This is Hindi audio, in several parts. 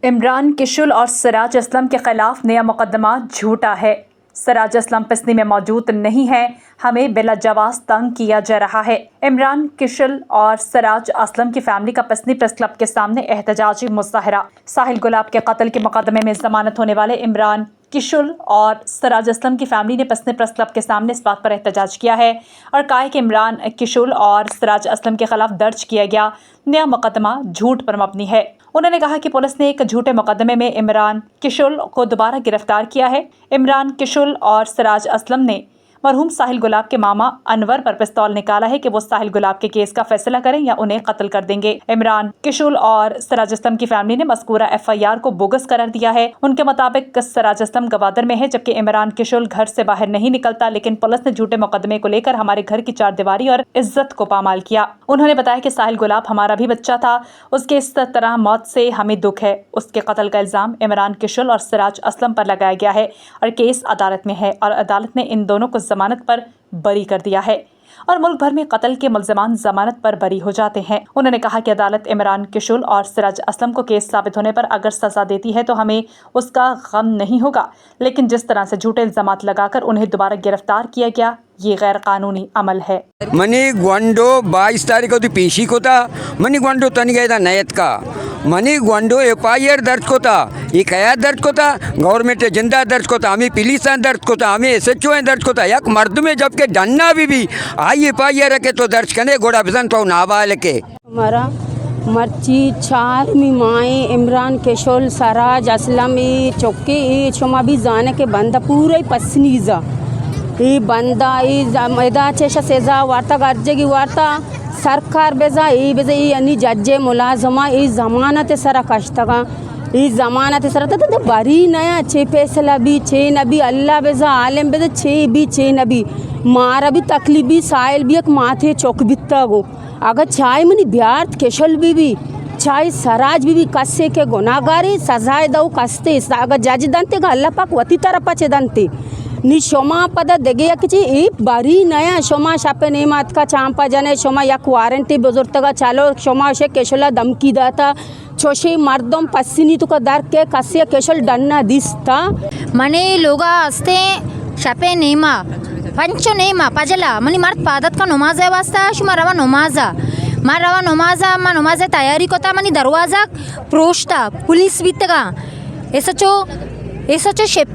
इमरान किशुल और सिराज असलम के खिलाफ नया मुकदमा झूठा है। सिराज असलम पसनी में मौजूद नहीं है, हमें बिला जवाज तंग किया जा रहा है। इमरान किशुल और सिराज असलम की फैमिली का पसनी प्रेस क्लब के सामने एहतजाजी मुजाहरा। साहिल गुलाब के कत्ल के मुकदमे में जमानत होने वाले इमरान किशुल और सिराज असलम की फैमिली ने पसनी प्रेस क्लब के सामने इस बात पर एहतजाज किया है और कहा है कि इमरान किशुल और सिराज असलम के खिलाफ दर्ज किया गया नया मुकदमा झूठ पर मबनी है। उन्होंने कहा कि पुलिस ने एक झूठे मुकदमे में इमरान किशुल को दोबारा गिरफ्तार किया है। इमरान किशुल और सिराज असलम ने मरहूम साहिल गुलाब के मामा अनवर पर पिस्तौल निकाला है कि वो साहिल गुलाब के केस का फैसला करें या उन्हें कत्ल कर देंगे। इमरान किशुल और सिराज असलम की फैमिली ने मज़कूरा FIR को बोगस करार दिया है। उनके मुताबिक सिराज असलम गवादर में है, जबकि इमरान किशुल घर से बाहर नहीं निकलता, लेकिन पुलिस ने झूठे मुकदमे को लेकर हमारे घर की चारदीवारी और इज्जत को पामाल किया। उन्होंने बताया कि साहिल गुलाब हमारा भी बच्चा था, उसके इस तरह मौत से हमें दुख है। उसके कत्ल का इल्ज़ाम इमरान किशुल और सिराज असलम पर लगाया गया है और केस अदालत में है और अदालत ने इन दोनों को जमानत पर बरी कर दिया है और मुल्क भर में कत्ल के मुल्ज़िमान जमानत पर बरी हो जाते हैं। उन्होंने कहा कि अदालत इमरान किशुल और सिराज असलम को केस साबित होने पर अगर सजा देती है तो हमें उसका गम नहीं होगा, लेकिन जिस तरह से झूठे इल्ज़ामात लगाकर उन्हें दोबारा गिरफ्तार किया गया, ये गैर कानूनी अमल है। मनी ग्वांडो 22 तारीख होती पेशी को था, मनी ग्वांडो तनी गया था नयत का, मनी ग्वांडो FIR दर्ज को था, ये कया दर्ज को था, गवर्नमेंट जिंदा दर्ज को था, हमें पुलिसान दर्ज को था, हमें SHO दर्ज को था, यक मर्द में जबकि डन्ना भी आई FIR के तो दर्ज करने गोड़ा बिजन तो नाबाल के हमारा मर्ची चार मी माए इमरान किशुल सराज असलम चौके शुमा भी जाने के बंदा पूरा पसनीजा ಈ ಬಂದ ಈ ಇದಾಚೇಶ ಸೇಜಾ ವಾರ್ತಾ ಗರ್ಜೆಗಿ ವಾರ್ತಾ ಸರ್ಕಾರ ಬೇಜಾ ಈ ಬೇಜಾ ಈ ಅನಿ ಜಜ್ಜೆ ಮುಲಾಜಮಾ ಈ ಜಮಾನತೆ ಸರ ಕಷ್ಟಗ ಈ ಜಮಾನತೆ ಸರ ತದ ಬರಿ ನಯಾ ಛೆ ಫैसला भी छे नबी अल्लाह बेजा आलम बेजा छे भी छे नबी मारा भी तकलीफ भी साइल भी एक माथे चौक बित्ता गो अगर चाय मनी ब्यार्थ केशल भी चाय सराज भी कस्से के गुनागारी सजाए दऊ कस्ते अगर जज दंते का अल्लाह पाक वती तरफ छे दंते नी शोमा पद देगे कि ई बारी नया शोमा शापे नेमात का चांपा जाने शोमा या वारंटी बुजुर्ग चालो शोमा शे केशला धमकी दाता छोशे मर्दम पस्सिनी तुका दर के कस्य केशल डन्ना दिसता मने लोगा असते शापे नेमा पंचो नेमा पजला मनी मर्द पादत का नमाज है वास्ता शुमा रवा नमाजा मा रवा नमाजा मा नमाज तैयारी कोता मनी दरवाजा प्रोष्टा पुलिस बितगा ऐसा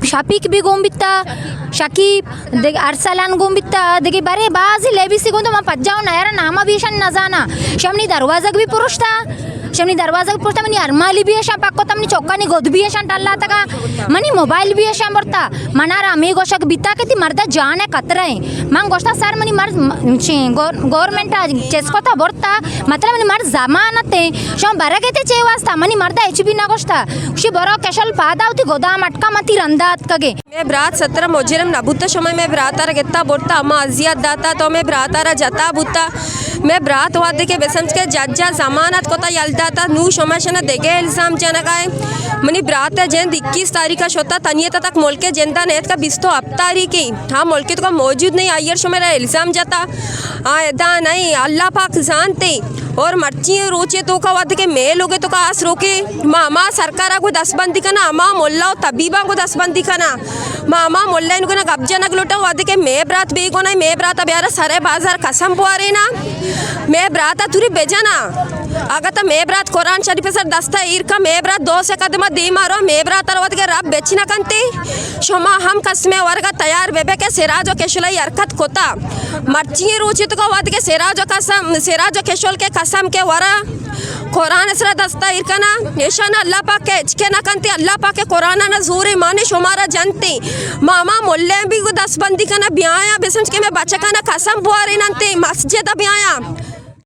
शापिक भी गोंबित्ता शकीब देख अरसलान गोंबित्ता देखे बारे बाजी लेबिसी गोंदो मा पज्जाओ नयारा नामा भी शन नजाना शमनी दरवाजा भी पुरुषता शमनी दरवाजा भी पुरुषता मनी अरमाली भी ऐसा पक्को तमनी चौकानी गोद भी ऐसा टल्ला तका मनी मोबाइल भी ऐसा बरता मनारा मी गोशक बिता के ती मर्दा जाने कतरे मांग गोश्ता सर मनी मर गवर्नमेंट चेस्को था बरता मतलब मनी मर जमानते शम बरगेते चेवास्ता मनी मर्दा HB ना गोश्ता उसी बरो केशल पादावती गोदाम अटका मती रंदात कगे मैं ब्रात 17 मोजरम नबुत्ता समय मैं ब्रातारा गेत्ता बोर्ता अम्मा अजियत दाता तो मैं ब्रातारा जता बुत्ता मैं ब्रात वादे के बेसंच के जज्जा जमानत कोता यलदाता नू शमशना देगे इल्जाम जनकाय मनी ब्रात जेंद 21 तारीख का शोता तनियता तक मोलके जेंदा नेत का बिस्तो अब तारीख की हाँ मोलके तो का मौजूद नहीं आयर शो मेरा इल्जाम जाता दा नहीं अल्लाह पाक जानते और मर्ची रोचे तो का वाद के मेल हो गए तो का आस रोके मामा सरकारा को 10 बंदी का ना अमा मोल्ला तबीबा को 10 बंदी का ना मामा मोल्ला इनको ना गब्जा नग लोटा वाद के मैं ब्रात बे को ना मैं ब्रात अब यार सारे बाजार कसम पुआरे ना मैं ब्रात थोड़ी बेजाना अगर तो मैं ब्रात कुरान शरीफ सर दस्ता ईर का मैं ब्रात 2 से कदम दे मारो मैं ब्रात वाद के रब बेचना कंते शोमा हम कसमे वर्ग तैयार बेबे के सिराज के शुलाई हरकत कोता मर्ची रोचे तो का वाद के सिराज के शुल के कसम के वरा कुरान असरा दस्ता इरकना निशाना अल्लाह पाक के इचके ना कंते अल्लाह पाक के कुरान ना जोरे माने शुमारा जनते मामा मोल्ले भी 10 बंदी का ना ब्याया बेसंच के मैं बच्चा का ना कसम बुआरे नंते मस्जिद ब्याया